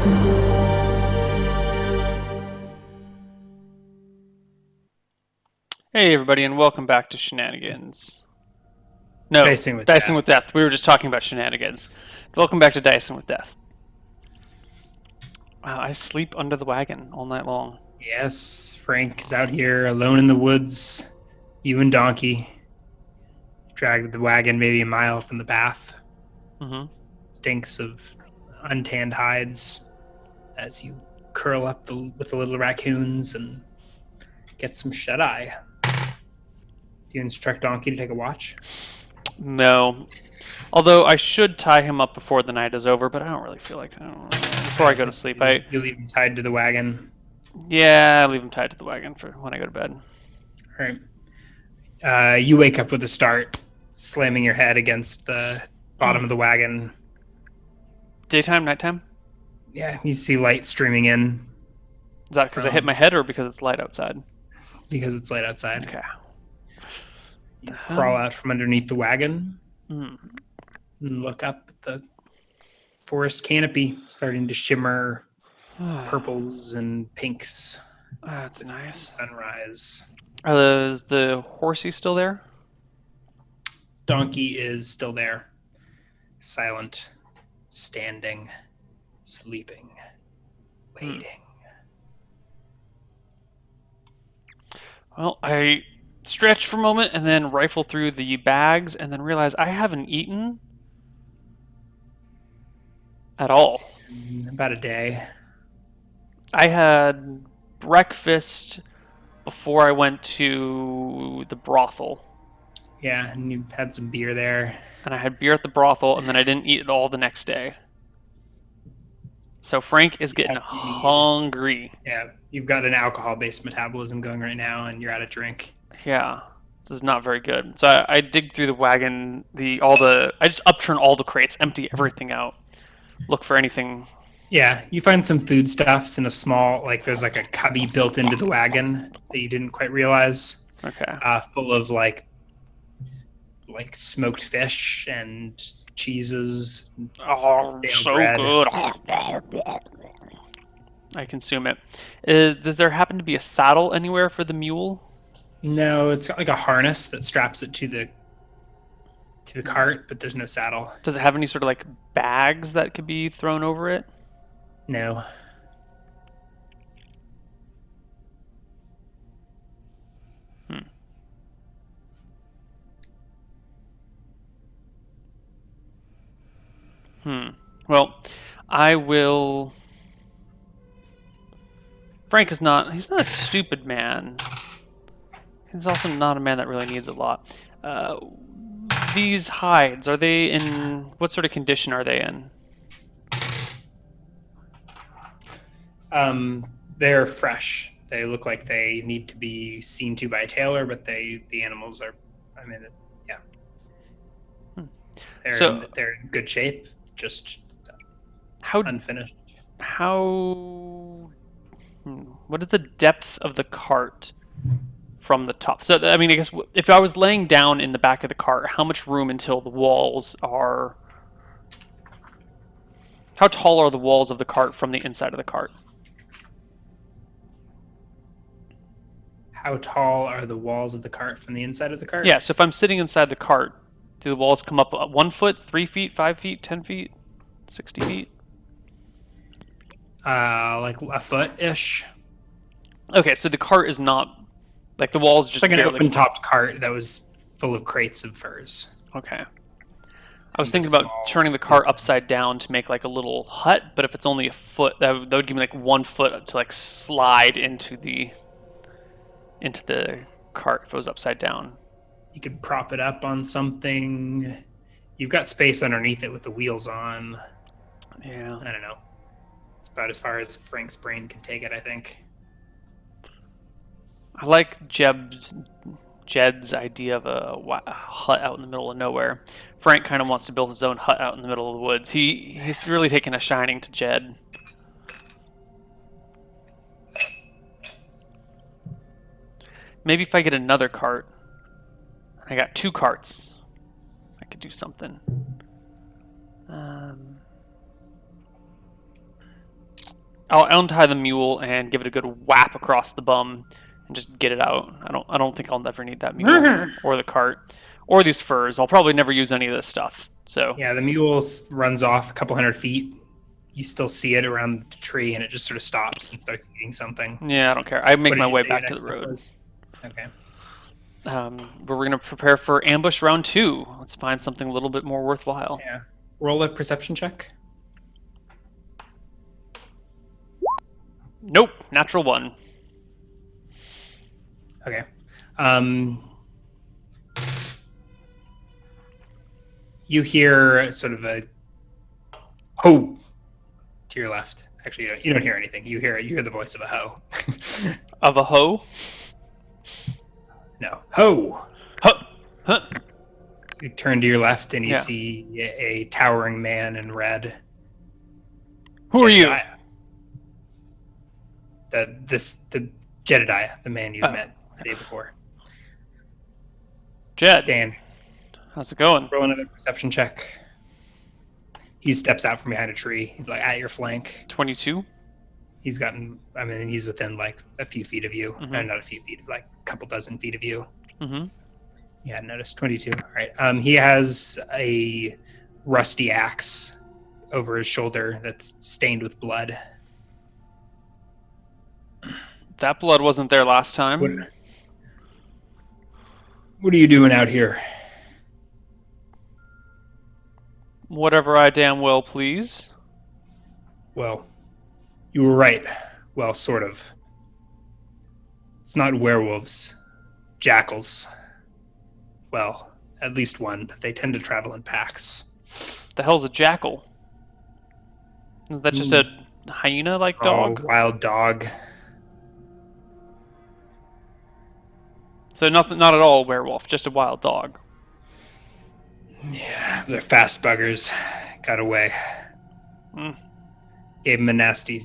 Hey everybody, and welcome back to Shenanigans. No, Dicing with Dicing with Death. Death. We were just talking about shenanigans. Welcome back to Dicing with Death. Wow, I sleep under the wagon all night long. Yes, Frank is out here alone in the woods. You and Donkey dragged the wagon maybe a mile from the path. hmm Stinks of untanned hides as you curl up with the little raccoons and get some shut eye. Do you instruct Donkey to take a watch? No, although I should tie him up before the night is over, but I don't really feel like before I go to sleep. You leave him tied to the wagon. I leave him tied to the wagon for when I go to bed. All right. You wake up with a start, slamming your head against the bottom of the wagon. Daytime, nighttime? Yeah, you see light streaming in Is that because I hit my head or because it's light outside? because it's light outside. Okay. You crawl out from underneath the wagon Mm. and look up at the forest canopy starting to shimmer purples and pinks. That's nice. Sunrise. Is the horsey still there? Donkey is still there, silent, standing, sleeping, waiting. Well, I stretch for a moment and then rifle through the bags and then realize I haven't eaten at all. About a day. I had breakfast before I went to the brothel. Yeah, and you had some beer there. And I had beer at the brothel and then I didn't eat at all the next day. So Frank is getting That's neat. hungry. Yeah, you've got an alcohol-based metabolism going right now, and you're out of drink. Yeah. This is not very good. So I dig through the wagon, I just upturn all the crates, empty everything out. Look for anything. Yeah, you find some foodstuffs in a small, there's like a cubby built into the wagon that you didn't quite realize, Okay. full of like smoked fish and cheeses. Oh, so bread. good. I consume it. Does there happen to be a saddle anywhere for the mule? No, it's got like a harness that straps it to the cart, but there's no saddle. Does it have any sort of like bags that could be thrown over it? No. Well, I will. Frank is not. He's not a stupid man. He's also not a man that really needs a lot. These hides, are they in. What sort of condition are they in? They're fresh. They look like they need to be seen to by a tailor, but the animals are. I mean, yeah. They're in good shape. Just How unfinished. what is the depth of the cart from the top? So I mean, I guess if I was laying down in the back of the cart, how much room until the walls are? How tall are the walls of the cart from the inside of the cart? How tall are the walls of the cart from the inside of the cart? Yeah. So if I'm sitting inside the cart, do the walls come up 1 foot, 3 feet, 5 feet, 10 feet, 60 feet? Like a foot ish. Okay, so the cart is not like the walls just It's like an barely. open-topped cart that was full of crates of furs. Okay. I was thinking about turning the cart upside down to make like a little hut, but if it's only a foot, that would give me like 1 foot to like slide into the cart if it was upside down. You could prop it up on something. You've got space underneath it with the wheels on. Yeah. I don't know. It's about as far as Frank's brain can take it, I think. I like Jed's idea of a hut out in the middle of nowhere. Frank kind of wants to build his own hut out in the middle of the woods. He's really taken a shining to Jed. Maybe if I get another cart, I got 2 carts, I could do something. I'll untie the mule and give it a good whap across the bum and just get it out. I don't think I'll ever need that mule or the cart or these furs. I'll probably never use any of this stuff. So Yeah, the mule runs off a couple hundred feet. You still see it around the tree, and it just sort of stops and starts eating something. yeah, I don't care. I make What did my you way say back your to next the step road. was? Okay. But we're gonna prepare for ambush round 2. Let's find something a little bit more worthwhile. Yeah. Roll a perception check. Nope, natural 1. Okay. You hear sort of a ho to your left. Actually, you don't hear anything. You hear the voice of a hoe. Of a hoe? No. Ho! Huh. Huh. You turn to your left and you Yeah. see a towering man in red. Who are you? Jedediah. The Jedediah, the man you met the day before. Jed, Dan, how's it going? roll another perception check. He steps out from behind a tree. He's like at your flank. 22? He's within like a few feet of you. Mhm. Not a few feet, like a couple dozen feet of you. Mm-hmm. Yeah, I noticed 22. All right. He has a rusty axe over his shoulder that's stained with blood. That blood wasn't there last time. What are you doing out here? Whatever I damn well please. Well, you were right. Well, sort of. It's not werewolves. Jackals. Well, at least one, but they tend to travel in packs. The hell's a jackal? Is that just a hyena-like dog? Wild dog. So not at all a werewolf, just a wild dog. Yeah, they're fast buggers. Got away. Mm. Gave him a nasty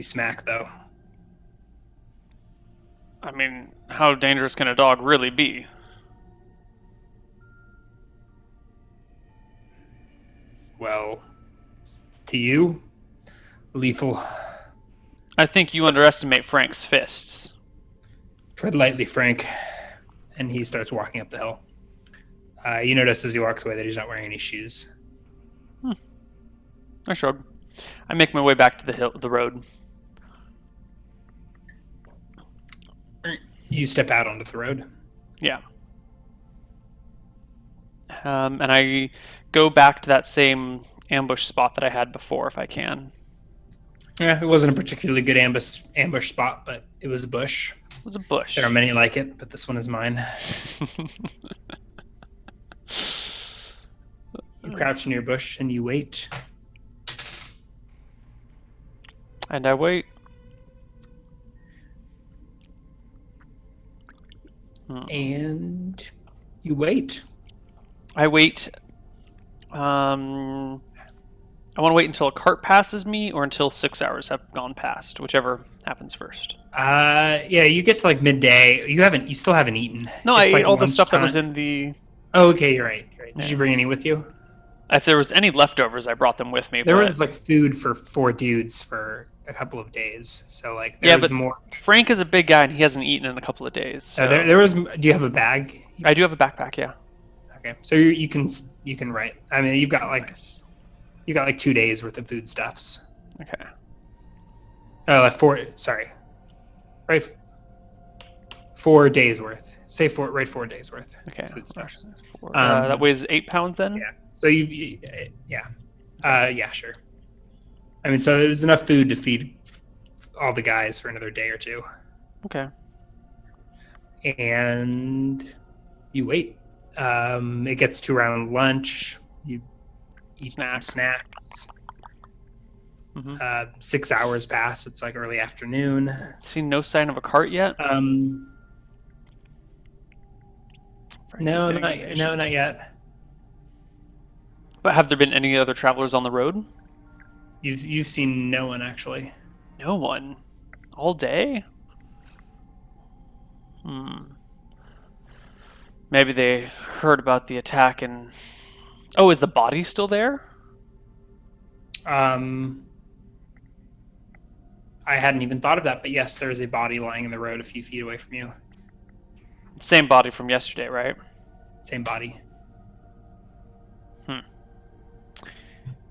smack, though. I mean, how dangerous can a dog really be? Well, to you, lethal. I think you underestimate Frank's fists. Tread lightly, Frank. And he starts walking up the hill. You notice as he walks away that he's not wearing any shoes. I shrug. I make my way back to the road. You step out onto the road. Yeah. And I go back to that same ambush spot that I had before, if I can. Yeah, it wasn't a particularly good ambush spot, but it was a bush. It was a bush. There are many like it, but this one is mine. You crouch in your bush and you wait. And I wait. And you wait. I wait. I want to wait until a cart passes me or until 6 hours have gone past, whichever happens first. Yeah, you get to like midday. You still haven't eaten. No, I It's ate like all the stuff that was lunchtime. in the... Oh, okay, you're right. Did Yeah. you bring any with you? If there was any leftovers, I brought them with me. There but was like food for 4 dudes for a couple of days. So like Yeah, there was but- more. Frank is a big guy and he hasn't eaten in a couple of days. So There was. Do you have a bag? I do have a backpack, yeah. Okay, so you can write. I mean, you've got like Nice. 2 days worth of foodstuffs. Okay. Like 4. Sorry, right. 4 days worth. Say 4. Right, 4 days worth. Okay. Foodstuffs. That weighs 8 pounds then? Yeah. So yeah, sure. I mean, so it was enough food to feed all the guys for another day or two, Okay. and you wait. It gets to around lunch. You eat some snacks. hmm 6 hours pass. It's like early afternoon. Seen no sign of a cart yet? No, Frank is getting impatient. not yet. But have there been any other travelers on the road? You've seen no one actually. No one. All day? Maybe they heard about the attack and... Oh, is the body still there? I hadn't even thought of that, but yes, there is a body lying in the road a few feet away from you. Same body from yesterday, right? Same body. Hmm.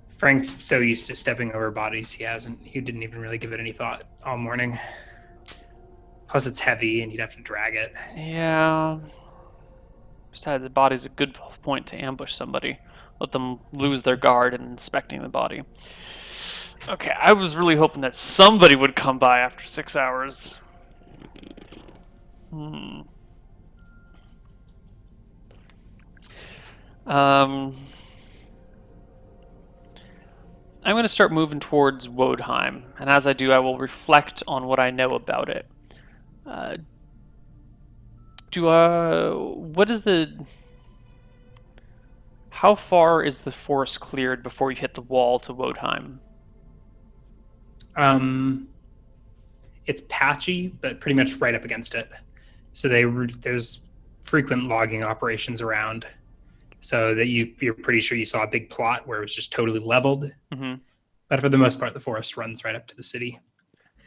Frank's so used to stepping over bodies, he didn't even really give it any thought all morning. Plus, it's heavy, and you'd have to drag it. Yeah. Besides, the body's a good point to ambush somebody. Let them lose their guard in inspecting the body. Okay, I was really hoping that somebody would come by after 6 hours. I'm going to start moving towards Wodheim, and as I do, I will reflect on what I know about it. What is the... How far is the forest cleared before you hit the wall to Wodheim? It's patchy, but pretty much right up against it. So there's frequent logging operations around, so that you're pretty sure you saw a big plot where it was just totally leveled. Mm-hmm. But for the most part, the forest runs right up to the city.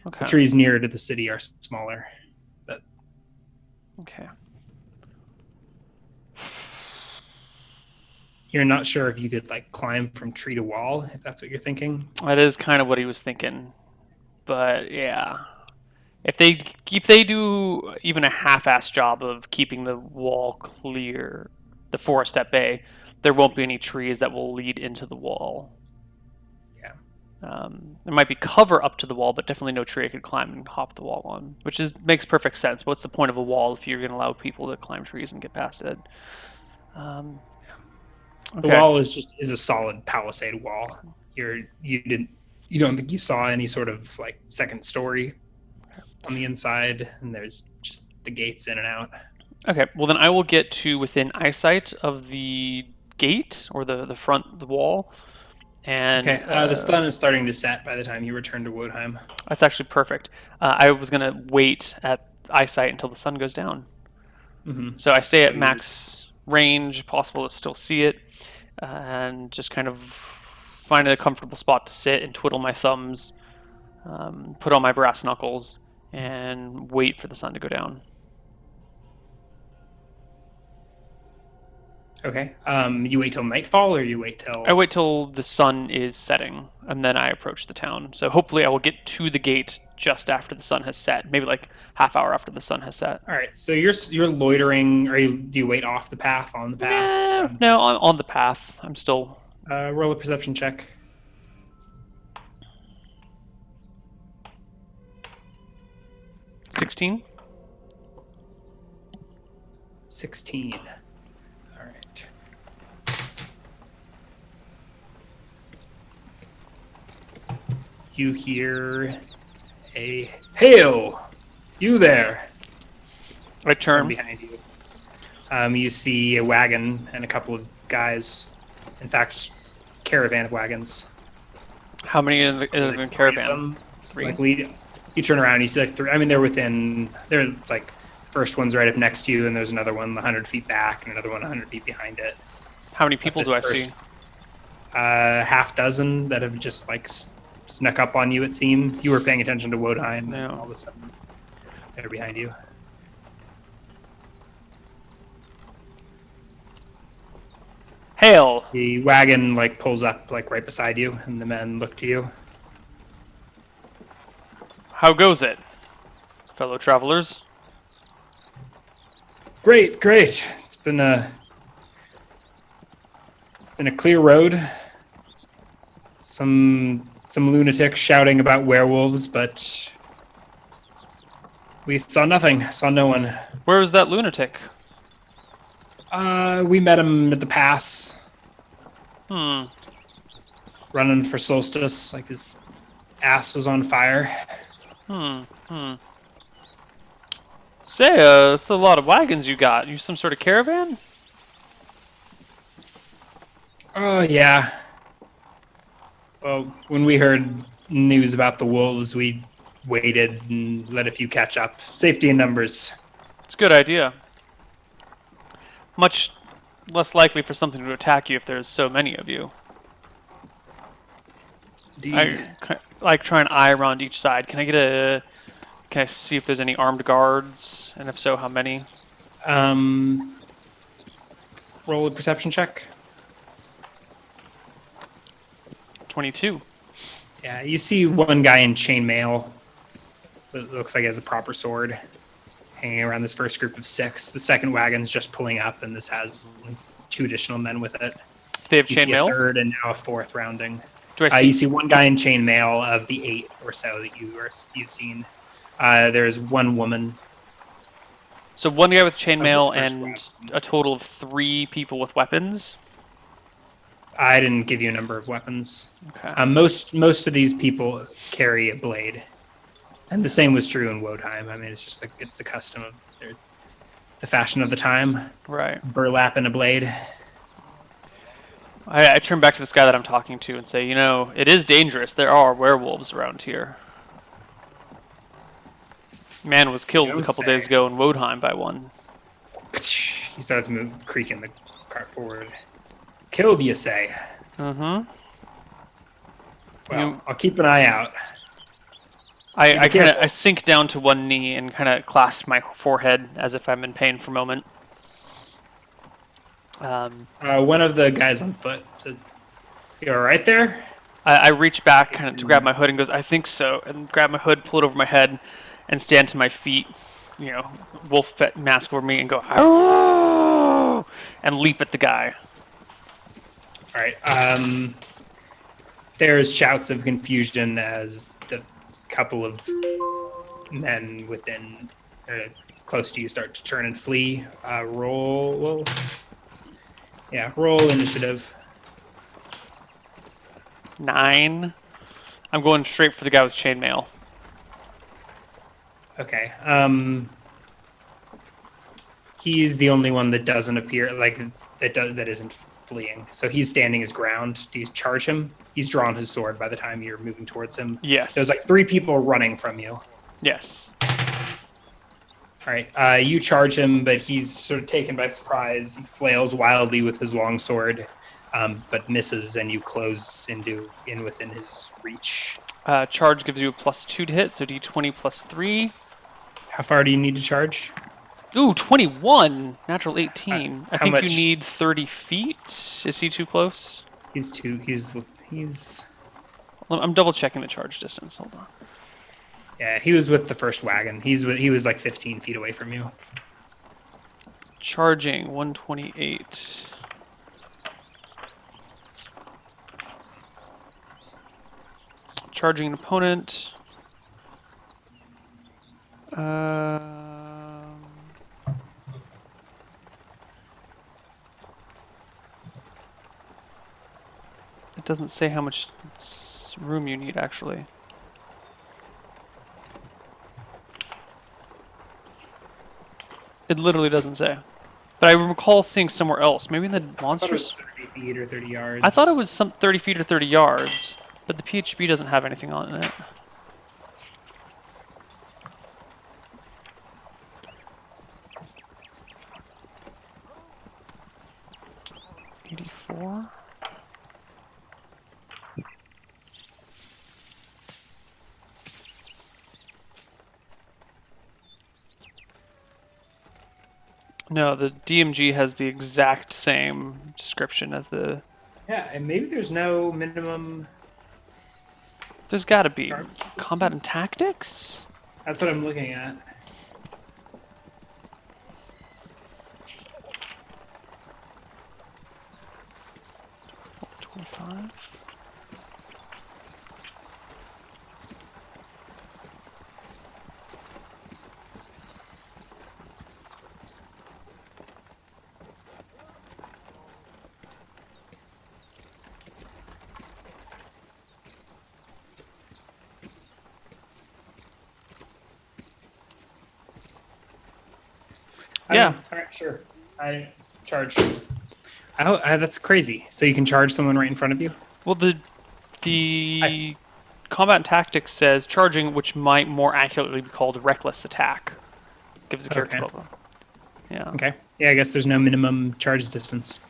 Okay. The trees nearer to the city are smaller. But Okay. you're not sure if you could like climb from tree to wall, if that's what you're thinking. That is kind of what he was thinking. But yeah. If they do even a half-assed job of keeping the wall clear, the forest at bay, there won't be any trees that will lead into the wall. Yeah. There might be cover up to the wall, but definitely no tree I could climb and hop the wall on, which makes perfect sense. What's the point of a wall if you're going to allow people to climb trees and get past it? The wall is a solid palisade wall. You don't think you saw any sort of like second story on the inside, and there's just the gates in and out. Okay, well then I will get to within eyesight of the gate or the wall. And okay, the sun is starting to set by the time you return to Wodheim. That's actually perfect. I was gonna wait at eyesight until the sun goes down. Mm-hmm. So I stay at max range, possible to still see it, and just kind of find a comfortable spot to sit and twiddle my thumbs, put on my brass knuckles, and wait for the sun to go down. Okay. You wait till nightfall, or you wait till... I wait till the sun is setting, and then I approach the town. So hopefully I will get to the gate just after the sun has set, maybe like half hour after the sun has set. All right. So you're loitering, or do you wait off the path, on the path? No, on the path. I'm still... Roll a perception check. 16. 16. All right. You hear a hail. You there? I turn. From behind you. You see a wagon and a couple of guys. In fact, caravan of wagons. How many in the caravan? Three. Like you turn around, you see like three. I mean, it's like first one's right up next to you, and there's another one 100 feet back, and another one 100 feet behind it. How many people do I see? Half dozen that have just like snuck up on you. It seems you were paying attention to Wodheim, and all of a sudden they're behind you. Hail! The wagon like pulls up like right beside you, and the men look to you. How goes it, fellow travelers? Great. It's been a clear road. Some lunatics shouting about werewolves, but we saw nothing. Saw no one. Where was that lunatic? We met him at the pass. Running for Solstice, like his ass was on fire. Say, it's a lot of wagons you got. You some sort of caravan? Oh, yeah. Well, when we heard news about the wolves, we waited and let a few catch up. Safety in numbers. It's a good idea. Much less likely for something to attack you if there's so many of you. Indeed. like try an eye around each side. Can I get a? Can I see if there's any armed guards, and if so, how many? Roll a perception check. 22. Yeah, you see one guy in chainmail. It looks like he has a proper sword hanging around this first group of 6. The second wagon's just pulling up, and this has 2 additional men with it. They have You see a chainmail. third and now a 4th rounding. Do I see? You see one guy in chainmail of the 8 or so that you've seen. There's one woman. So one guy with chainmail first and round. a total of 3 people with weapons. I didn't give you a number of weapons. Okay. Most of these people carry a blade, and the same was true in Wodheim. I mean, it's just like it's the custom of it's the fashion of the time. Right. Burlap and a blade. I turn back to this guy that I'm talking to and say, it is dangerous. There are werewolves around here. Man was killed a couple days ago in Wodheim by one. He starts creaking the cart forward. Killed, you say? Mm-hmm. Well, I'll keep an eye out. I sink down to one knee and kind of clasp my forehead as if I'm in pain for a moment. One of the guys on foot. You all right there? I reach back kind of to grab my hood and goes, I think so, and grab my hood, pull it over my head, and stand to my feet. Wolf mask over me and go, "Arrgh!" and leap at the guy. All right. There's shouts of confusion as the couple of men within close to you start to turn and flee. Roll initiative. 9. I'm going straight for the guy with chainmail. Okay. He's the only one that doesn't appear that isn't fleeing. So he's standing his ground. Do you charge him? He's drawn his sword by the time you're moving towards him. Yes. There's 3 people running from you. Yes. All right. You charge him, but he's sort of taken by surprise. He flails wildly with his long sword, but misses, and you close in within his reach. Charge gives you a +2 to hit, so d20 +3. How far do you need to charge? Ooh, 21. Natural 18. I How think much? you need 30 feet. Is he too close? He's I'm double checking the charge distance. Hold on. Yeah, he was with the first wagon. He was 15 feet away from you. Charging 128. Charging an opponent. It doesn't say how much room you need, actually. It literally doesn't say. But I recall seeing somewhere else. Maybe in the monsters. 30 feet or 30 yards. I thought it was some 30 feet or 30 yards, but the PHB doesn't have anything on it. $84. No, the DMG has the exact same description as the... Yeah, and maybe there's no minimum... There's gotta be. Combat and tactics? That's what I'm looking at. $25. Yeah. All right, sure. I charge. That's crazy. So you can charge someone right in front of you? Well, the combat and tactics says charging, which might more accurately be called reckless attack. Gives the character Okay. level. Yeah. Okay. Yeah, I guess there's no minimum charge distance.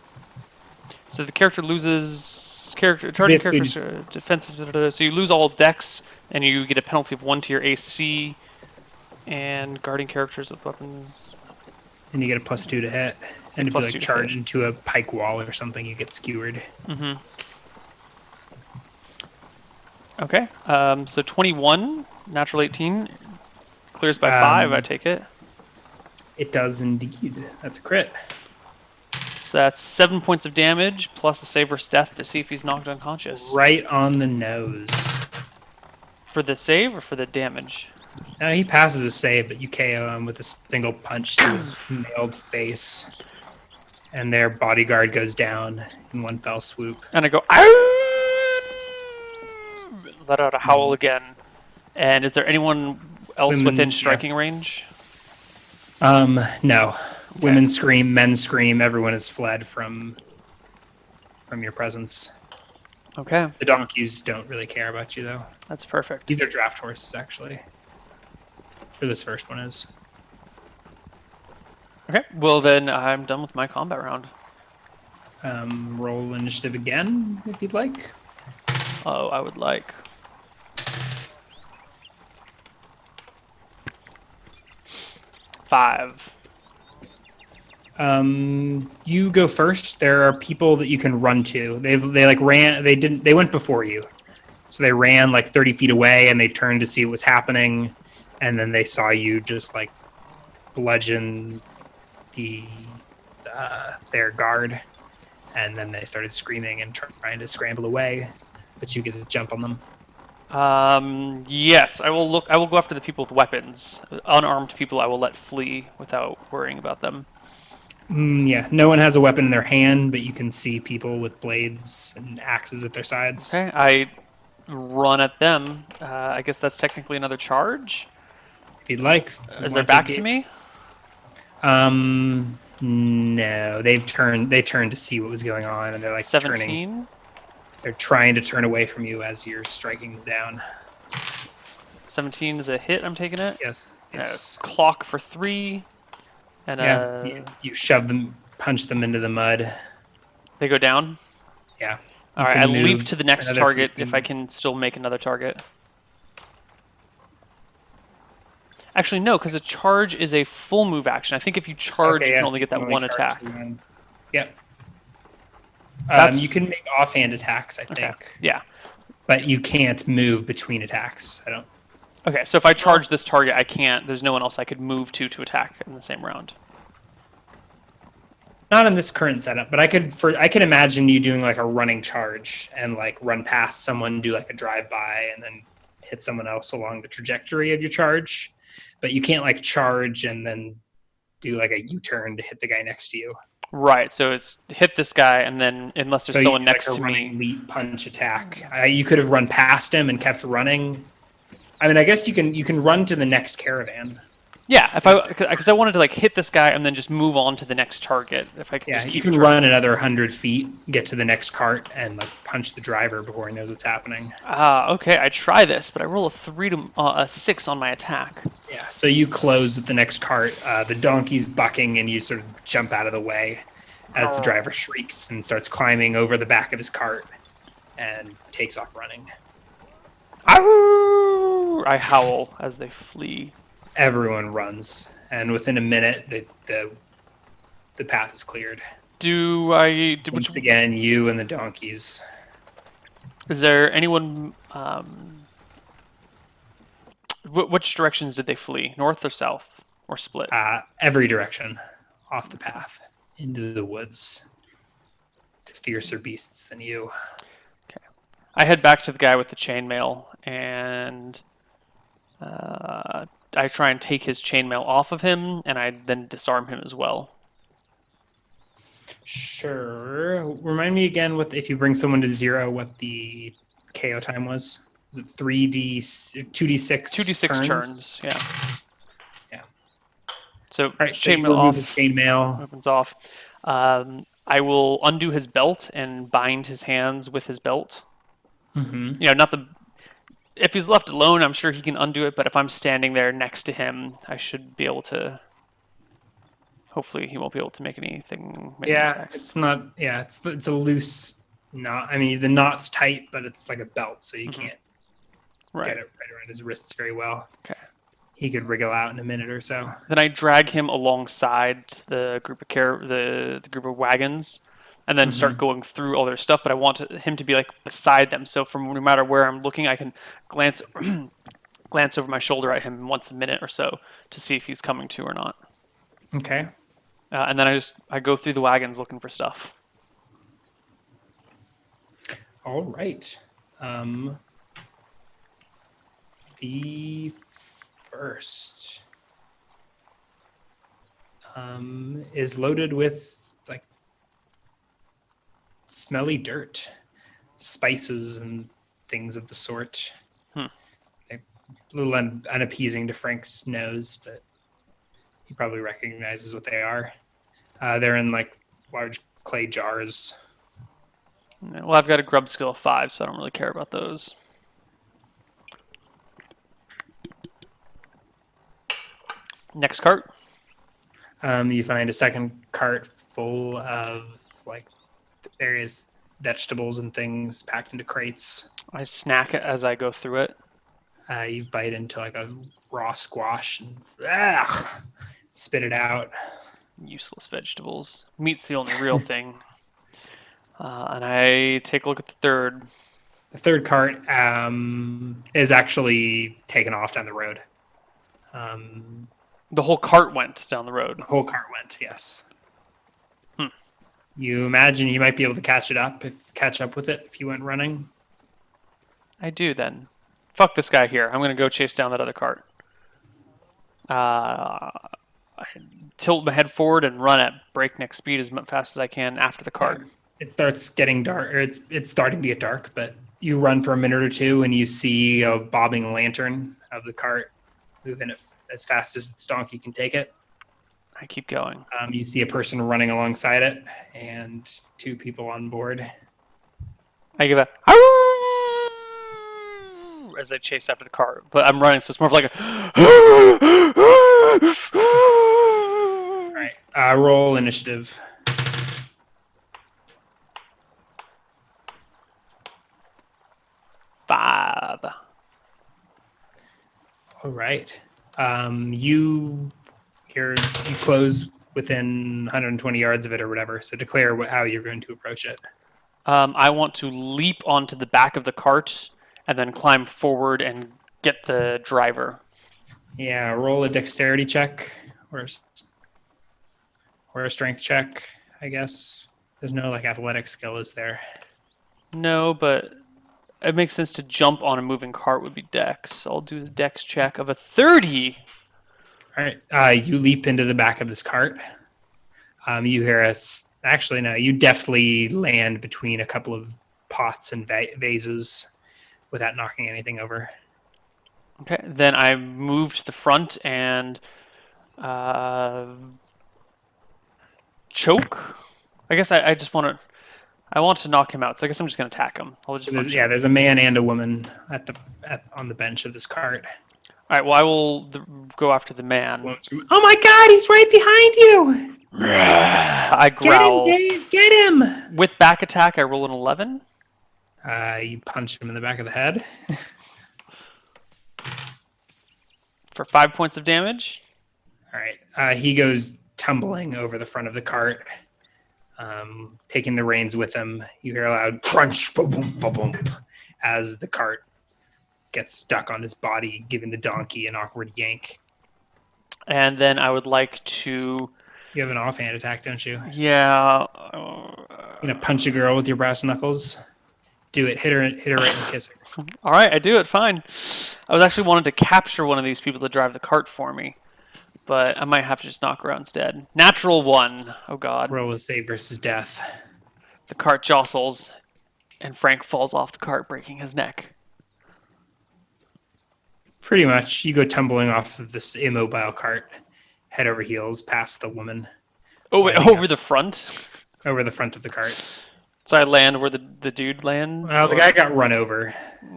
So the character loses charging Basically, characters defensive. So you lose all dex, and you get a penalty of 1 to your AC. And guarding characters with weapons. and you get a +2 to hit. And if you +2 like to charge hit. into a pike wall or something, you get skewered. Mm-hmm. Okay. So 21, natural 18, clears by 5. I take it. It does indeed. That's a crit. So that's 7 points of damage plus a saver's death to see if he's knocked unconscious. Right on the nose. For the save or for the damage? He passes a save, but you KO him with a single punch to his mailed face. And their bodyguard goes down in one fell swoop. And I go, "Ow!" Let out a howl again. And is there anyone else Women, within yeah. striking range? No. Women scream, men scream, everyone has fled from your presence. Okay, The donkeys don't really care about you, though. that's perfect. These are draft horses, actually. Or this first one is. Okay, well then I'm done with my combat round. Roll initiative again, if you'd like. Oh, I would like. Five. You go first. There are people that you can run to. They went before you. So they ran like 30 feet away and they turned to see what was happening. And then they saw you just like bludgeon their guard. And then they started screaming and trying to scramble away. But you get to jump on them. Yes, I will go after the people with weapons. Unarmed people I will let flee without worrying about them. Yeah, no one has a weapon in their hand, but you can see people with blades and axes at their sides. Okay, I run at them. I guess that's technically another charge. If you'd like. Is their back to me? No. They turned to see what was going on, and they're like 17. They're trying to turn away from you as you're striking them down. 17 is a hit. I'm taking it. Yes. Clock for 3. And you shove them, punch them into the mud. they go down. Yeah. All right, I can leap move to the next another target 15. if I can still make another target. Actually, no, because a charge is a full move action. I think if you charge, you can only get that one attack. Yep. That's- You can make offhand attacks, I Okay. think, Yeah. but you can't move between attacks. I don't. Okay, so if I charge this target, I can't. There's no one else I could move to attack in the same round. Not in this current setup, but I could imagine you doing like a running charge and like run past someone, do like a drive-by, and then hit someone else along the trajectory of your charge. But you can't like charge and then do like a U-turn to hit the guy next to you. Right, so it's hit this guy, and then unless there's someone next like to a running me. leap punch attack. You could have run past him and kept running. I mean, I guess you can run to the next caravan. Yeah, because I wanted to like hit this guy and then just move on to the next target. If I could just You keep can track. run another 100 feet, get to the next cart, and like punch the driver before he knows what's happening. Okay, I try this, but I roll a 6 on my attack. Yeah, so you close at the next cart. The donkey's bucking, and you sort of jump out of the way as the driver shrieks and starts climbing over the back of his cart and takes off running. Ow! I howl as they flee. Everyone runs, and within a minute, the path is cleared. Once again, you and the donkeys. Is there anyone? Which directions did they flee? North or south, or split? Every direction, off the path, into the woods, to fiercer beasts than you. Okay. I head back to the guy with the chainmail, and I try and take his chainmail off of him, and I then disarm him as well. Sure. Remind me again if you bring someone to 0, what the KO time was. Is it 2d6? 2d6 turns. Yeah. Yeah. So All right. chainmail so off. his chainmail. Weapons off. I will undo his belt and bind his hands with his belt. Mm-hmm. If he's left alone, I'm sure he can undo it. But if I'm standing there next to him, I should be able to Hopefully, he won't be able to make any Yeah, attacks. it's not. Yeah, it's a loose knot. I mean, the knot's tight, but it's like a belt, so you can't Right. get it right around his wrists very well. Okay. He could wriggle out in a minute or so. Then I drag him alongside the group of the group of wagons, and then start going through all their stuff. But I want him to be like beside them, so from no matter where I'm looking, I can glance glance over my shoulder at him once a minute or so to see if he's coming to or not. Okay. And then I go through the wagons looking for stuff. All right. The first is loaded with like smelly dirt, spices, and things of the sort. Like, a little unappeasing to Frank's nose, but he probably recognizes what they are. They're in like large clay jars. Well, I've got a grub skill of 5, so I don't really care about those. Next cart. You find a second cart full of like various vegetables and things packed into crates. I snack it as I go through it. You bite into like a raw squash and spit it out. Useless vegetables. Meat's the only real thing. And I take a look at the third. The third cart is actually taken off down the road. The whole cart went down the road. The whole cart went, yes. You imagine you might be able to catch up with it if you went running. I do then. Fuck this guy here. I'm going to go chase down that other cart. I tilt my head forward and run at breakneck speed as fast as I can after the cart. It starts getting dark, or it's starting to get dark, but you run for a minute or two and you see a bobbing lantern of the cart moving it as fast as its donkey can take it. I keep going. You see a person running alongside it and 2 people on board. I give a as I chase after the cart, but I'm running, so it's more of like a. All right, roll initiative. Five. All right. You close within 120 yards of it or whatever. So declare how you're going to approach it. I want to leap onto the back of the cart and then climb forward and get the driver. Yeah, roll a dexterity check or a strength check, I guess. There's no like athletic skill, is there? No, but it makes sense to jump on a moving cart would be dex. I'll do the dex check of a 30. All right. You leap into the back of this cart. You hear us. Actually, no. You deftly land between a couple of pots and vases without knocking anything over. Okay. Then I move to the front and choke. I guess I just want to. I want to knock him out, so I guess I'm just going to attack him. There's a man and a woman on the bench of this cart. All right. Well, I will go after the man. Oh my God! He's right behind you. I growl. Get him, Dave! Get him! With back attack, I roll an 11. You punch him in the back of the head. For 5 points of damage. All right. He goes tumbling over the front of the cart, taking the reins with him. You hear a loud crunch, boom, boom, boom, boom, as the cart gets stuck on his body, giving the donkey an awkward yank. And then I would like to. You have an offhand attack, don't you? Yeah. You gonna punch a girl with your brass knuckles? Do it. Hit her right in the kisser. All right, I do it. Fine. I was actually wanting to capture one of these people to drive the cart for me, but I might have to just knock her out instead. Natural 1. Oh God. Roll a save versus death. The cart jostles, and Frank falls off the cart, breaking his neck. Pretty much, you go tumbling off of this immobile cart, head over heels, past the woman. Oh, wait, over the front? Over the front of the cart. So I land where the dude lands? Well, the guy got run over.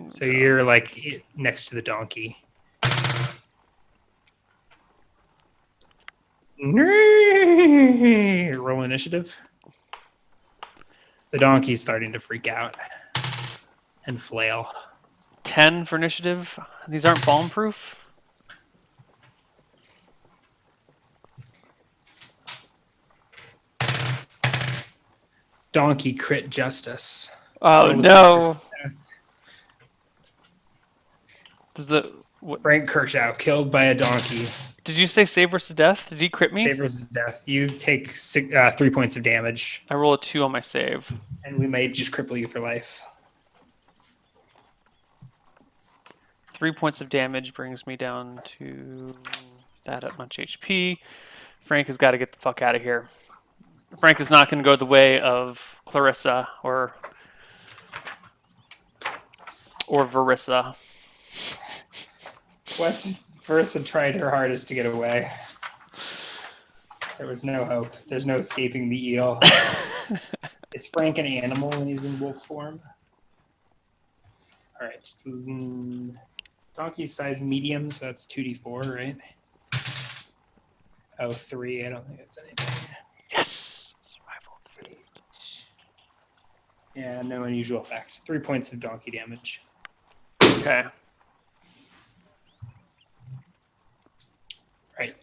So you're like next to the donkey. Roll initiative. The donkey's starting to freak out and flail. 10 for initiative. These aren't bomb-proof. Donkey crit justice. Oh Roll a no! death. Does the what, Frank Kershaw killed by a donkey. did you say save versus death? Did he crit me? Save versus death. You take 3 points of damage, I roll a 2 on my save. and we may just cripple you for life. 3 points of damage brings me down to that at much HP. Frank has got to get the fuck out of here. Frank is not going to go the way of Clarissa or Verissa. What? Versa tried her hardest to get away. There was no hope. There's no escaping the eel. Is Frank an animal when he's in wolf form? All right. Donkey size medium, so that's 2d4, right? Oh, 3. I don't think it's anything. Yes! Survival. 8. Yeah, no unusual effect. 3 points of donkey damage. Okay. Right.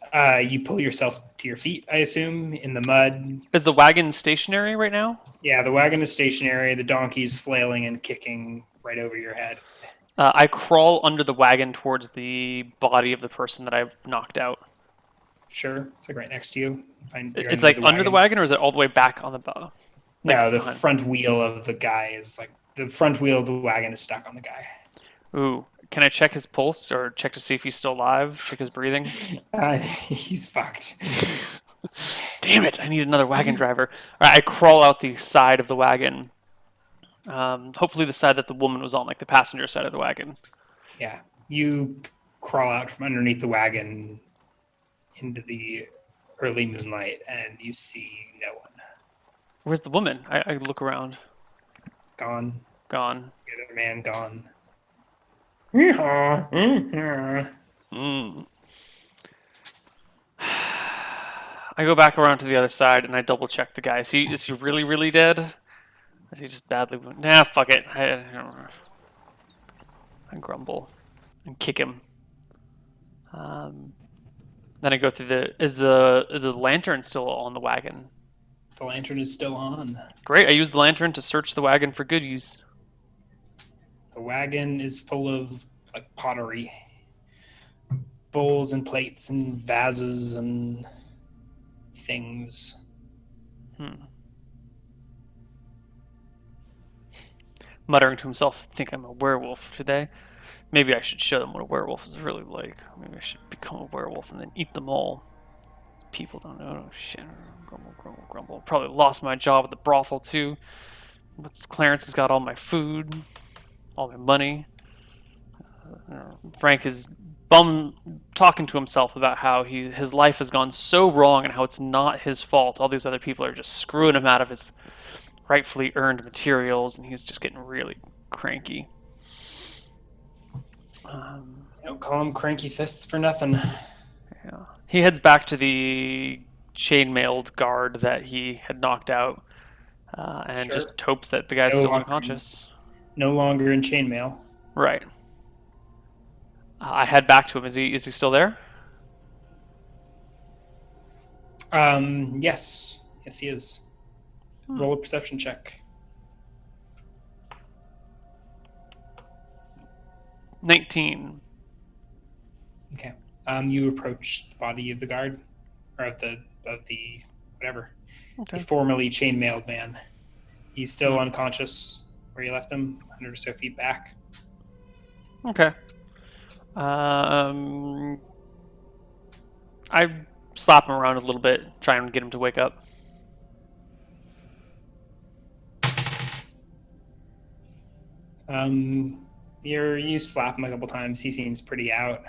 You pull yourself to your feet, I assume, in the mud. Is the wagon stationary right now? Yeah, the wagon is stationary. The donkey's flailing and kicking right over your head. I crawl under the wagon towards the body of the person that I've knocked out. Sure. It's like right next to you. It's like under the wagon, or is it all the way back on the bow? No, the behind. front wheel of the guy is like the front wheel of the wagon is stuck on the guy. Ooh. Can I check his pulse or check to see if he's still alive? Check his breathing? He's fucked. Damn it! I need another wagon driver. All right, I crawl out the side of the wagon. Hopefully the side that the woman was on, like the passenger side of the wagon. Yeah. You crawl out from underneath the wagon into the early moonlight and you see no one. Where's the woman? I look around. Gone. Gone. The other man gone. Mm. I go back around to the other side and I double check the guy. Is he really, really dead? Is he just badly wounded? Nah, fuck it. I grumble and kick him. Then I go through is the lantern still on the wagon? The lantern is still on. Great. I use the lantern to search the wagon for goodies. The wagon is full of like pottery, bowls and plates and vases and things. Muttering to himself, think I'm a werewolf today. Maybe I should show them what a werewolf is really like. Maybe I should become a werewolf and then eat them all. People don't know. Oh, shit. Grumble, grumble, grumble. Probably lost my job at the brothel too. But Clarence has got all my food, all my money. Frank is talking to himself about how his life has gone so wrong and how it's not his fault. All these other people are just screwing him out of his rightfully earned materials, and he's just getting really cranky. Don't call him cranky fists for nothing. Yeah. He heads back to the chainmailed guard that he had knocked out, and just hopes that the guy's still unconscious. No longer in chainmail. Right. I head back to him. Is he still there? Yes. Yes, he is. Roll a perception check. 19. Okay. You approach the body of the guard, or of the whatever. Okay. The formerly chainmailed man. He's still unconscious where you left him, 100 or so feet back. Okay. I slap him around a little bit, try and get him to wake up. You slap him a couple times. He seems pretty out.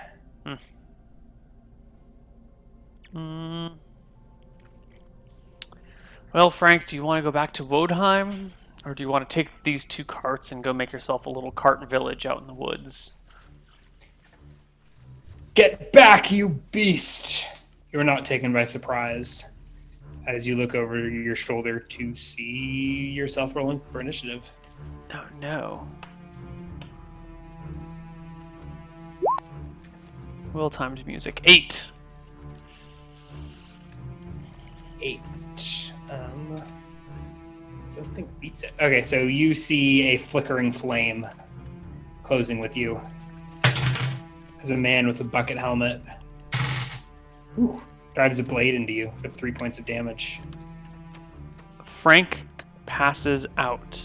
Well, Frank, do you want to go back to Wodheim? Or do you want to take these 2 carts and go make yourself a little cart village out in the woods? Get back, you beast! You're not taken by surprise as you look over your shoulder to see yourself rolling for initiative. Oh no. Well timed music. 8. 8. Don't think beats it. Okay, so you see a flickering flame closing with you as a man with a bucket helmet drives a blade into you for 3 points of damage. Frank passes out.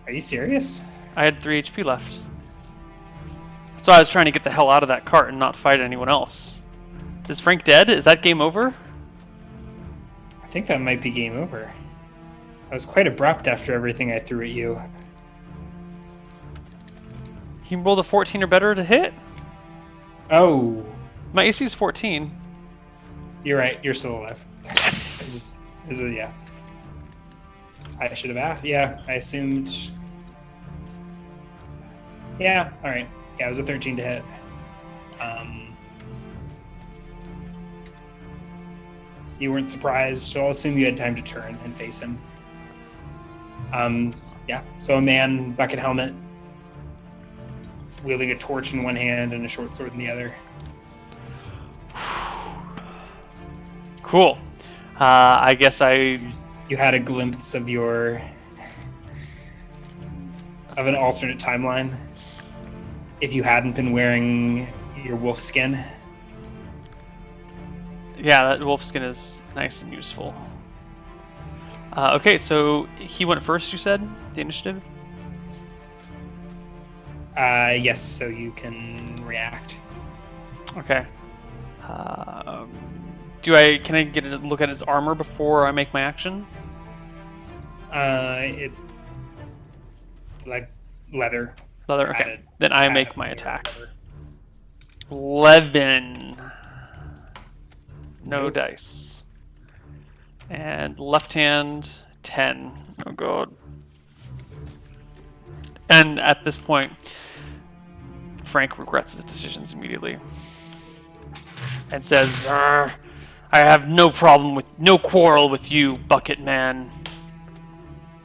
Are you serious? I had 3 HP left. So I was trying to get the hell out of that cart and not fight anyone else. Is Frank dead? Is that game over? I think that might be game over. I was quite abrupt after everything I threw at you. He rolled a 14 or better to hit? Oh, My AC is 14. you're right. You're still alive. Yes! Yeah. I should have asked. Yeah, I assumed. Yeah, all right. Yeah, it was a 13 to hit. You weren't surprised, so I'll assume you had time to turn and face him. Yeah, so a man, bucket helmet, wielding a torch in one hand and a short sword in the other. Cool. I guess You had a glimpse of an alternate timeline. If you hadn't been wearing your wolf skin. Yeah, that wolf skin is nice and useful. Okay, so he went first, you said? The initiative? Yes, so you can react. Okay. Can I get a look at his armor before I make my action? It like leather. Leather, okay. Padded- Then I padded make my leather. attack. 11. No Nope. dice. And left hand, 10. Oh god. And at this point, Frank regrets his decisions immediately. And says, I have no quarrel with you, Bucket Man.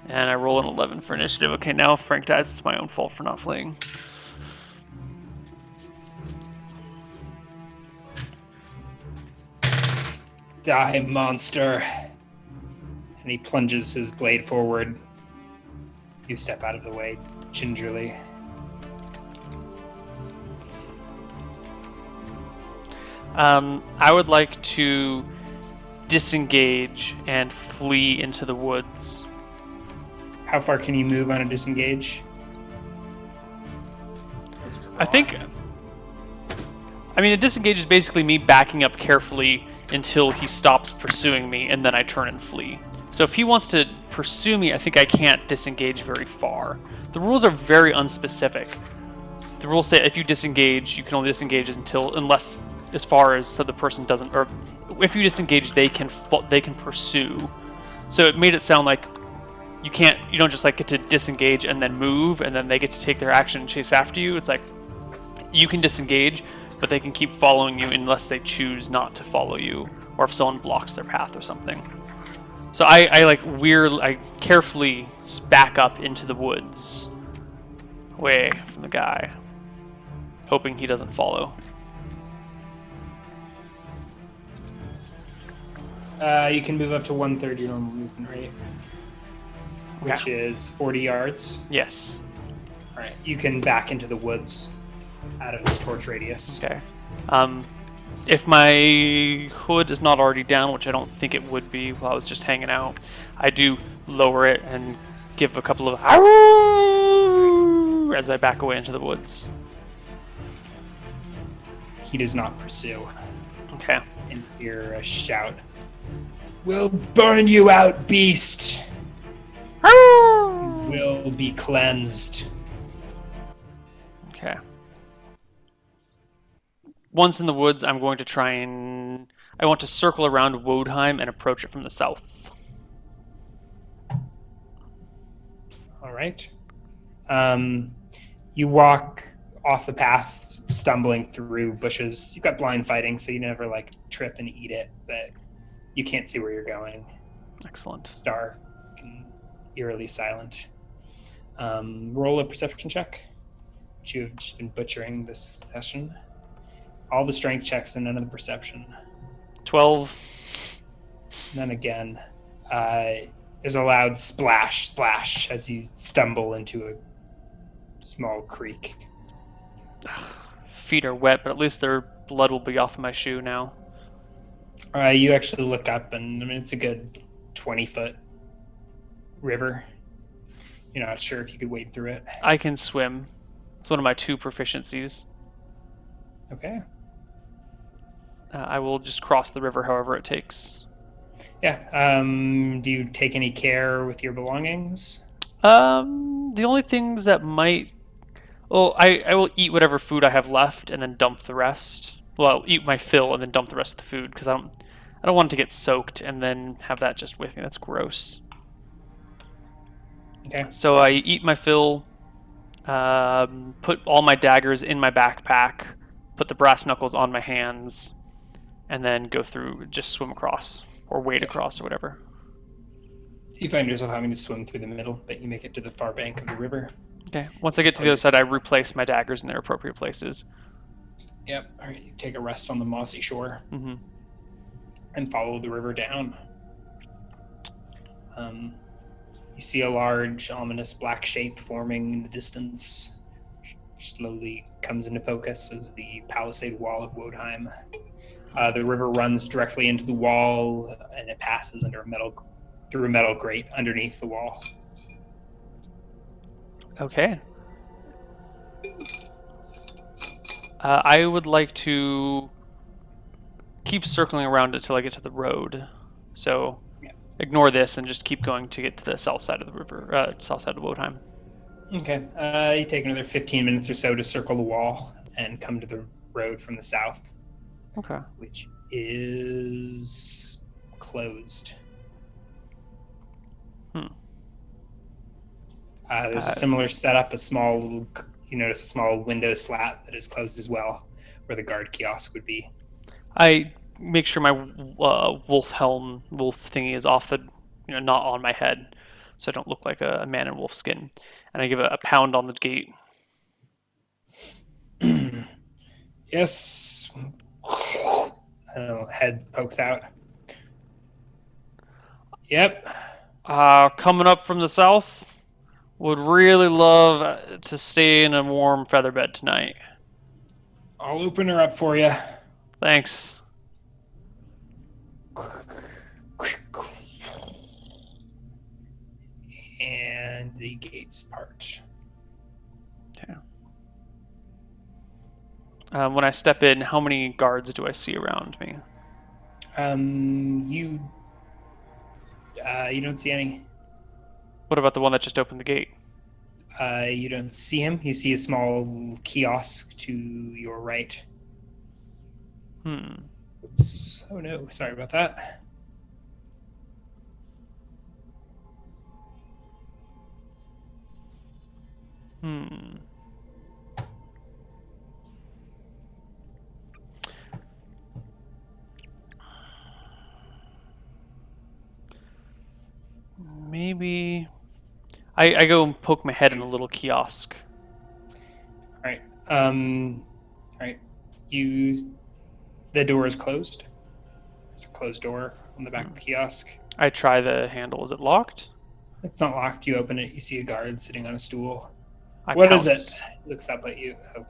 And I roll an 11 for initiative. Okay, now if Frank dies, it's my own fault for not fleeing. Die, monster. And he plunges his blade forward. You step out of the way gingerly. I would like to disengage and flee into the woods. How far can you move on a disengage? I think... I mean, a disengage is basically me backing up carefully until he stops pursuing me, and then I turn and flee. So if he wants to pursue me, I think I can't disengage very far. The rules are very unspecific. The rules say if you disengage, you can only disengage unless as far as so the person doesn't, or if you disengage, they can pursue. So it made it sound like you don't just like get to disengage and then move, and then they get to take their action and chase after you. It's like you can disengage, but they can keep following you unless they choose not to follow you, or if someone blocks their path or something. So I carefully back up into the woods, away from the guy, hoping he doesn't follow. You can move up to 1/3 your normal movement rate, which is 40 yards. Yes. All right, you can back into the woods out of his torch radius. Okay. If my hood is not already down, which I don't think it would be while I was just hanging out, I do lower it and give a couple of "Arroo!" as I back away into the woods. He does not pursue. Okay. And hear a shout. "We'll burn you out, beast! Arroo! Will be cleansed." Okay. Once in the woods, I want to circle around Wodheim and approach it from the south. All right. You walk off the path, stumbling through bushes. You've got blind fighting, so you never like trip and eat it, but you can't see where you're going. Excellent. It's dark and eerily silent. Roll a perception check, which you have just been butchering this session. All the strength checks and none of the perception. 12. And then again, there's a loud splash, splash as you stumble into a small creek. Feet are wet, but at least their blood will be off my shoe now. You actually look up, and I mean it's a good 20-foot river. You're not sure if you could wade through it. I can swim. It's one of my 2 proficiencies. Okay. I will just cross the river however it takes. Yeah. Do you take any care with your belongings? The only things that might... Well, I will eat whatever food I have left and then dump the rest. Well, I'll eat my fill and then dump the rest of the food because I don't want it to get soaked and then have that just with me. That's gross. Okay. So I eat my fill, put all my daggers in my backpack, put the brass knuckles on my hands, and then go through, just swim across or wade across or whatever. You find yourself having to swim through the middle, but you make it to the far bank of the river. Okay. Once I get to the other side, I replace my daggers in their appropriate places. Yep. All right. You take a rest on the mossy shore Mm-hmm. and follow the river down. You see a large, ominous black shape forming in the distance. Slowly comes into focus as the palisade wall of Wodheim. The river runs directly into the wall, and it passes through a metal grate underneath the wall. Okay. I would like to keep circling around it till I get to the road. So ignore this and just keep going to get to the south side of the river, south side of Wodheim. Okay. You take another 15 minutes or so to circle the wall and come to the road from the south. Okay. Which is closed. There's a similar setup, you notice a small window slat that is closed as well, where the guard kiosk would be. I make sure my wolf thingy is off not on my head, so I don't look like a man in wolf skin. And I give a pound on the gate. Yes. Head pokes out. Yep. Coming up from the south. Would really love to stay in a warm feather bed tonight. I'll open her up for you. Thanks. And the gates part. Okay. When I step in, how many guards do I see around me? You don't see any. What about the one that just opened the gate? You don't see him. You see a small kiosk to your right. Oops. Oh no, sorry about that. Maybe I go and poke my head in a little kiosk. All right. All right. The door is closed. There's a closed door on the back of the kiosk. I try the handle. Is it locked? It's not locked. You open it. You see a guard sitting on a stool. I What is pounce. it? Looks up at you. Oh.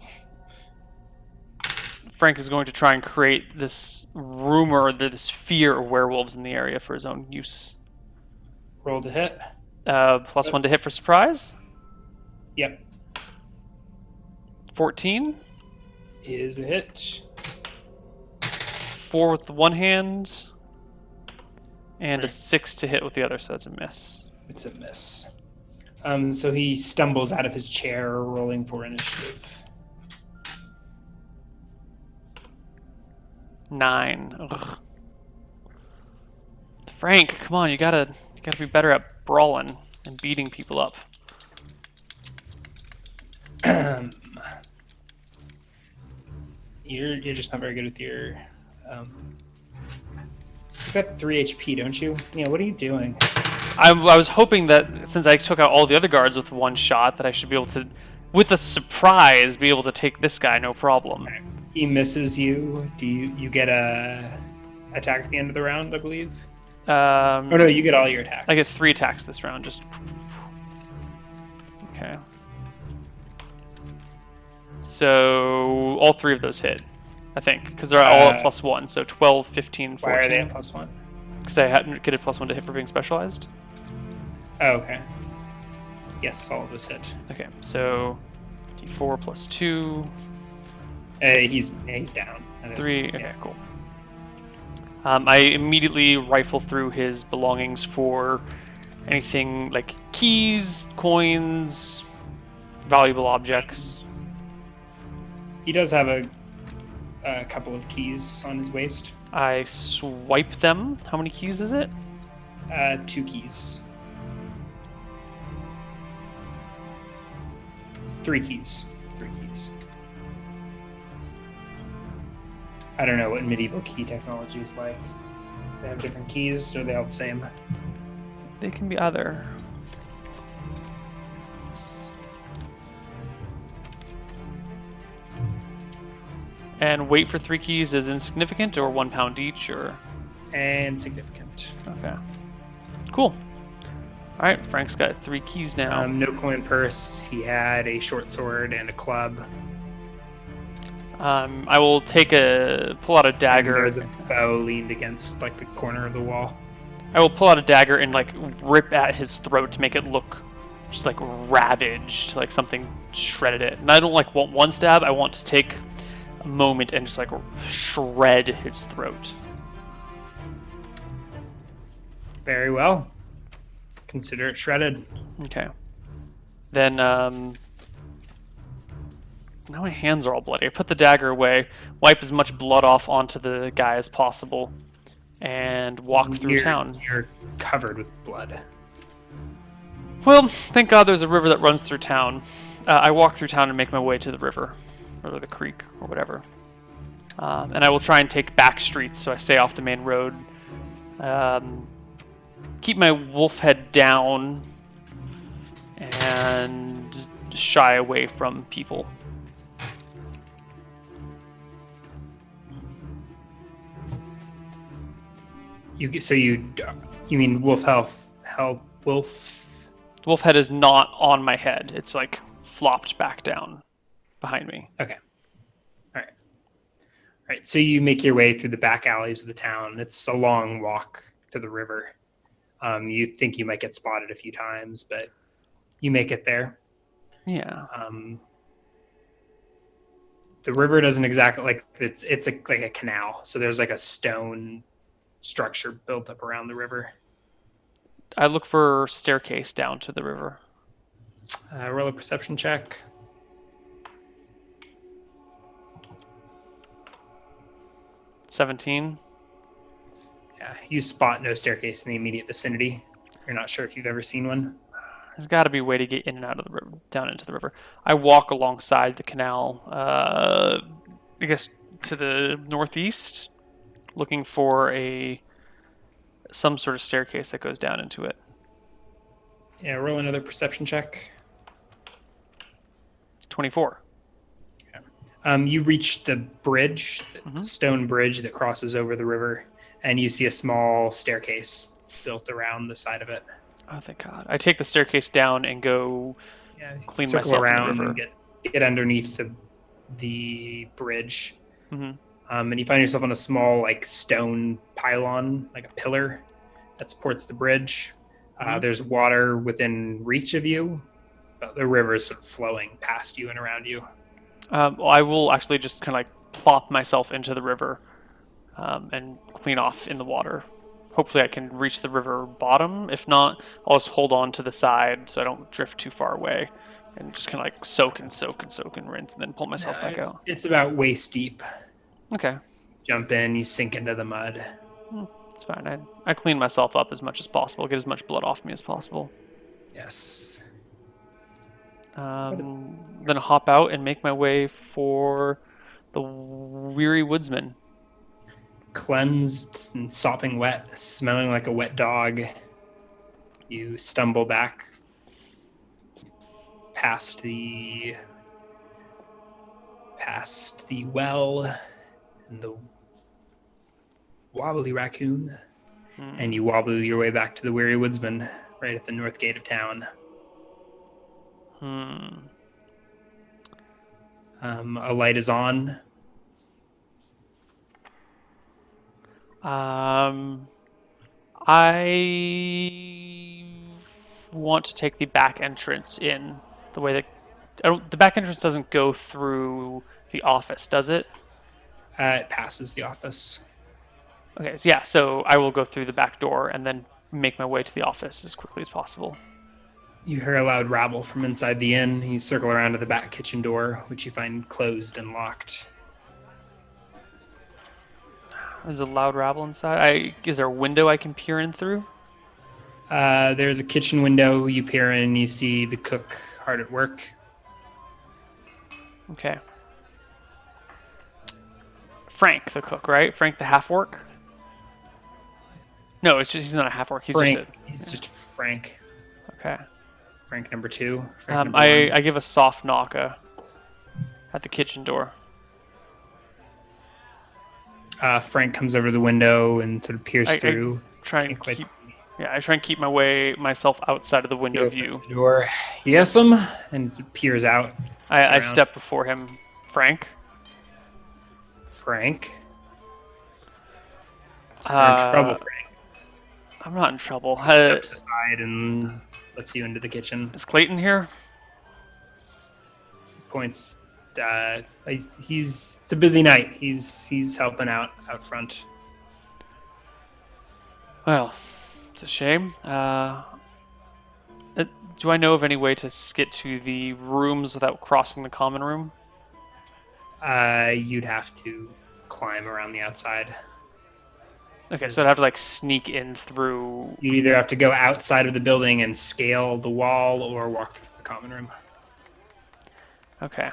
Frank is going to try and create this rumor, this fear of werewolves in the area for his own use. Roll to hit. +1 to hit for surprise. Yep. 14. Is a hit. 4 with the one hand. And a 6 to hit with the other, so that's a miss. It's a miss. So he stumbles out of his chair, rolling for initiative. 9. Ugh. Frank, come on, you gotta be better at brawling and beating people up. You're just not very good with your. You've got 3 HP, don't you? Yeah. What are you doing? I was hoping that since I took out all the other guards with one shot, that I should be able to, with a surprise, be able to take this guy no problem. Okay. He misses you. Do you get a attack at the end of the round? I believe. Oh no, you get all your attacks. I get 3 attacks this round. Just okay. So all 3 of those hit, I think, because they're all at +1. So 12, 15, 14. Why are they at +1? Because I hadn't get a +1 to hit for being specialized. Oh, okay. Yes, all of those hit. Okay, so D4 + 2. He's down. 3. Okay, cool. I immediately rifle through his belongings for anything like keys, coins, valuable objects. He does have a couple of keys on his waist. I swipe them. How many keys is it? 2 keys. 3 keys. 3 keys. I don't know what medieval key technology is like. They have different keys, or are they all the same? They can be either. And weight for 3 keys is insignificant, or 1 pound each, or? And significant. Okay. Cool. All right, Frank's got 3 keys now. No coin purse. He had a short sword and a club. I will pull out a dagger. There's a bow leaned against like the corner of the wall. I will pull out a dagger and like rip at his throat to make it look just like ravaged, like something shredded it. And I don't like want one stab. I want to take a moment and just like shred his throat. Very well. Consider it shredded. Okay. Then now my hands are all bloody. I put the dagger away, wipe as much blood off onto the guy as possible, and walk through town. You're covered with blood. Well, thank God there's a river that runs through town. I walk through town and make my way to the river, or the creek, or whatever. And I will try and take back streets so I stay off the main road. Keep my wolf head down, and shy away from people. You mean wolf health? Wolf. The wolf head is not on my head. It's like flopped back down behind me. Okay. All right. So you make your way through the back alleys of the town. It's a long walk to the river. You think you might get spotted a few times, but you make it there. Yeah. The river doesn't exactly like it's like a canal. So there's like a stone structure built up around the river. I look for staircase down to the river. Roll a perception check. $17. Yeah, you spot no staircase in the immediate vicinity. You're not sure if you've ever seen one. There's got to be a way to get in and out of the river, down into the river. I walk alongside the canal, I guess to the northeast, looking for some sort of staircase that goes down into it. Yeah, roll another perception check. 24. You reach the bridge, the stone bridge that crosses over the river, and you see a small staircase built around the side of it. Oh, thank God. I take the staircase down and go clean circle myself around in the river. And get underneath the bridge. Mm-hmm. And you find yourself on a small like stone pylon, like a pillar that supports the bridge. There's water within reach of you, but the river is sort of flowing past you and around you. I will actually just kind of like plop myself into the river and clean off in the water. Hopefully I can reach the river bottom. If not, I'll just hold on to the side so I don't drift too far away and just kind of like soak and rinse and then pull myself back out. It's about waist deep. Okay. Jump in, you sink into the mud. It's fine. I clean myself up as much as possible, get as much blood off me as possible. Yes. Then hop out and make my way for the weary woodsman. Cleansed and sopping wet, smelling like a wet dog, you stumble back past the well and the wobbly raccoon, and you wobble your way back to the Weary Woodsman right at the north gate of town. A light is on. I want to take the back entrance in the way that the back entrance doesn't go through the office, does it? It passes the office. Okay, so yeah, so I will go through the back door and then make my way to the office as quickly as possible. You hear a loud rabble from inside the inn. You circle around to the back kitchen door, which you find closed and locked. There's a loud rabble inside. Is there a window I can peer in through? There's a kitchen window. You peer in and you see the cook hard at work. Okay. Frank, the cook, right? Frank, the half-orc? No, he's not a half-orc. He's just Frank. Okay. Frank number 2. I give a soft knock at the kitchen door. Frank comes over the window and sort of peers through. I try and keep myself outside of the window view. The door. Yes, and peers out. I step before him. Frank. You're in trouble, Frank. I'm not in trouble. Steps aside and lets you into the kitchen. Is Clayton here? Points. It's a busy night. He's helping out front. Well, it's a shame. Do I know of any way to get to the rooms without crossing the common room? You'd have to climb around the outside. Okay, so I'd have to like sneak in through. You either have to go outside of the building and scale the wall, or walk through the common room. Okay.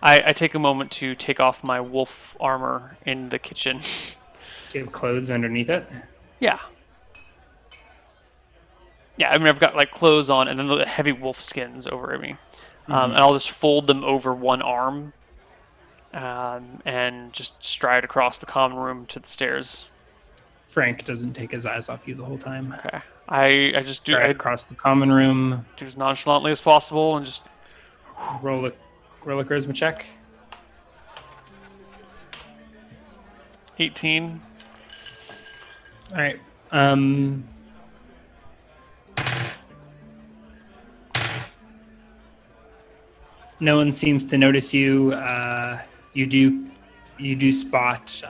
I take a moment to take off my wolf armor in the kitchen. Do you have clothes underneath it? Yeah. Yeah, I mean, I've got like clothes on and then the heavy wolf skins over me. And I'll just fold them over one arm and just stride across the common room to the stairs. Frank doesn't take his eyes off you the whole time. Okay. I just do Stride across the common room. Do as nonchalantly as possible and just roll a charisma check. 18. All right. No one seems to notice you. You do spot.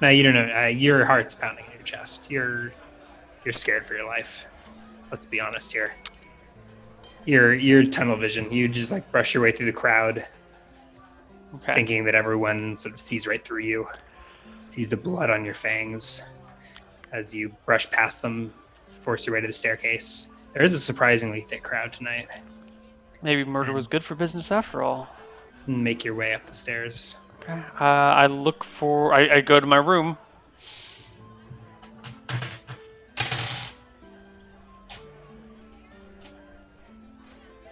No, you don't know. Your heart's pounding in your chest. You're scared for your life. Let's be honest here. You're tunnel vision. You just like brush your way through the crowd, thinking that everyone sort of sees right through you, sees the blood on your fangs as you brush past them, force your way to the staircase. There is a surprisingly thick crowd tonight. Maybe murder was good for business after all. Make your way up the stairs. Okay. I go to my room.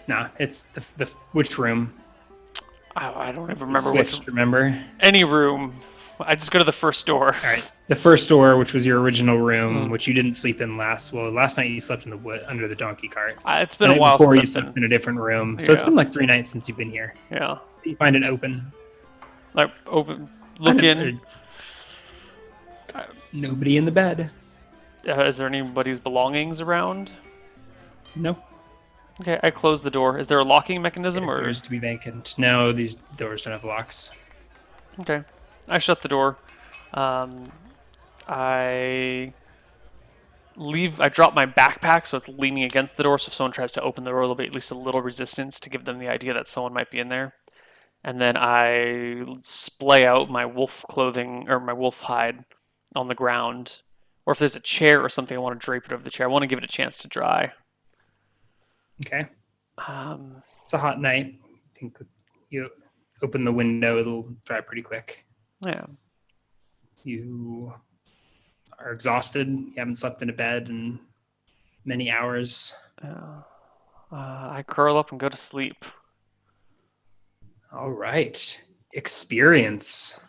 Nah, it's the which room? I don't even remember Switched, remember? Any room. I just go to the first door. All right. The first door, which was your original room, which you didn't sleep in last night you slept in the wood under the donkey cart. It's been a while before since you slept in a different room. So it's been like 3 nights since you've been here. Yeah. You find it open. Like open. Look in. Nobody in the bed. Is there anybody's belongings around? No. Okay, I close the door. Is there a locking mechanism? It appears to be vacant. No, these doors don't have locks. Okay. I shut the door. I drop my backpack so it's leaning against the door, so if someone tries to open the door, there'll be at least a little resistance to give them the idea that someone might be in there. And then I splay out my wolf clothing, or my wolf hide, on the ground. Or if there's a chair or something, I want to drape it over the chair. I want to give it a chance to dry. Okay. It's a hot night. I think you open the window, it'll dry pretty quick. Yeah. You are exhausted. You haven't slept in a bed in many hours. I curl up and go to sleep. All right. Experience.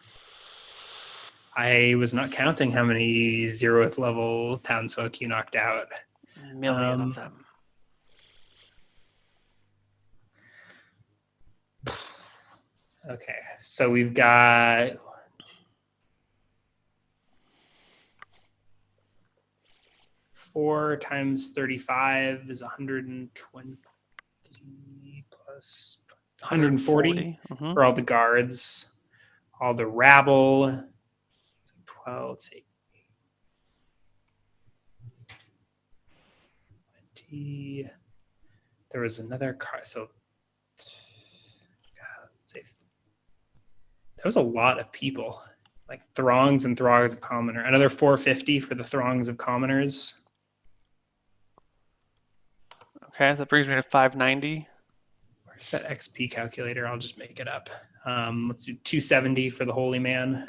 I was not counting how many 0th level townsfolk you knocked out. A million of them. Okay, so we've got 4 times 35 is 120 plus 140 Mhm. for all the guards, all the rabble. So 12, let's see. 20. There was another car, so let's say there was a lot of people, like throngs and throngs of commoner. Another 450 for the throngs of commoners. Okay, that brings me to 590. Where's that XP calculator? I'll just make it up. Let's do 270 for the holy man.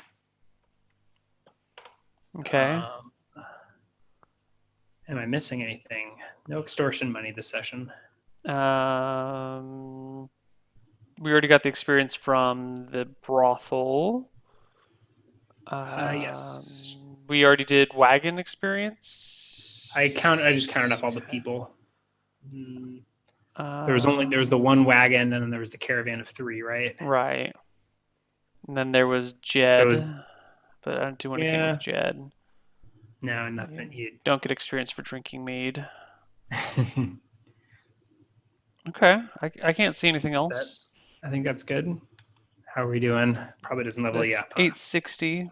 Okay. Am I missing anything? No extortion money this session. We already got the experience from the brothel. Yes. We already did wagon experience. I just counted up all the people. There was the one wagon, and then there was the caravan of 3, right? Right. And then there was Jed, but I don't do anything with Jed. No, nothing. You don't get experience for drinking mead. Okay, I can't see anything else. I think that's good. How are we doing? Probably doesn't level you up. 860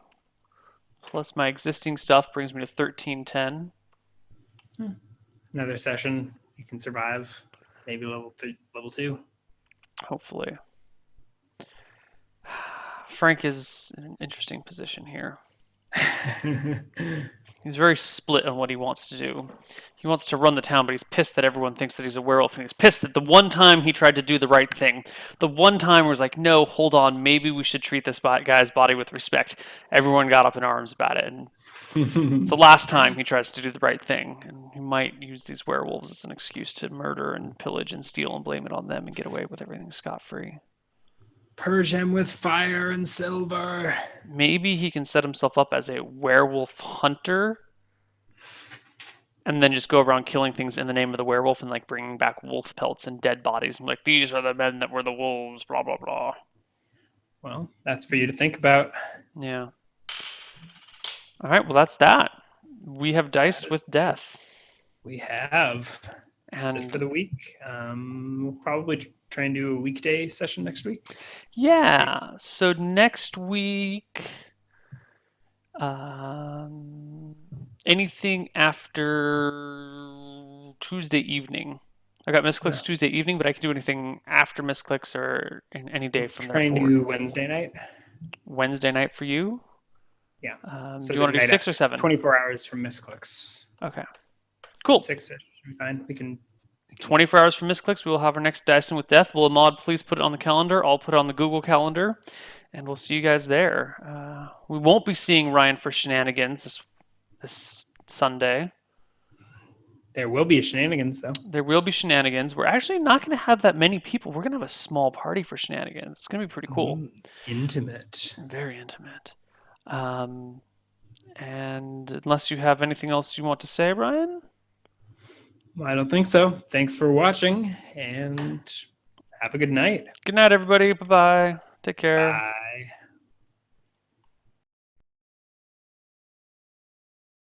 plus my existing stuff brings me to 1310. Another session you can survive. Maybe level 2. Hopefully. Frank is in an interesting position here. He's very split on what he wants to do. He wants to run the town, but he's pissed that everyone thinks that he's a werewolf, and he's pissed that the one time he tried to do the right thing, the one time where he was like, no, hold on, maybe we should treat this guy's body with respect. Everyone got up in arms about it, and it's the last time he tries to do the right thing, and he might use these werewolves as an excuse to murder and pillage and steal and blame it on them and get away with everything scot-free. Purge him with fire and silver. Maybe he can set himself up as a werewolf hunter and then just go around killing things in the name of the werewolf and like bringing back wolf pelts and dead bodies and like, these are the men that were the wolves, blah, blah, blah. Well, that's for you to think about. Yeah. All right, well, that's that. We have diced with death. We have. That's it for the week. We'll probably try and do a weekday session next week. Yeah. So next week, anything after Tuesday evening. I got Misclicks Tuesday evening, but I can do anything after Misclicks or in any day from there forward. Try and do Wednesday night. Wednesday night for you? Yeah. Do you want to do 6 or 7? 24 hours from Misclicks. Okay. Cool. 6 should be fine. We can. 24 hours from Misclicks, we will have our next Dicing with Death. Will Ahmad please put it on the calendar? I'll put it on the Google Calendar, and we'll see you guys there. We won't be seeing Ryan for shenanigans this Sunday. There will be shenanigans, though. There will be shenanigans. We're actually not going to have that many people. We're going to have a small party for shenanigans. It's going to be pretty cool. Intimate. Very intimate. And unless you have anything else you want to say, Ryan? Well, I don't think so. Thanks for watching, and have a good night. Good night, everybody. Bye-bye. Take care. Bye.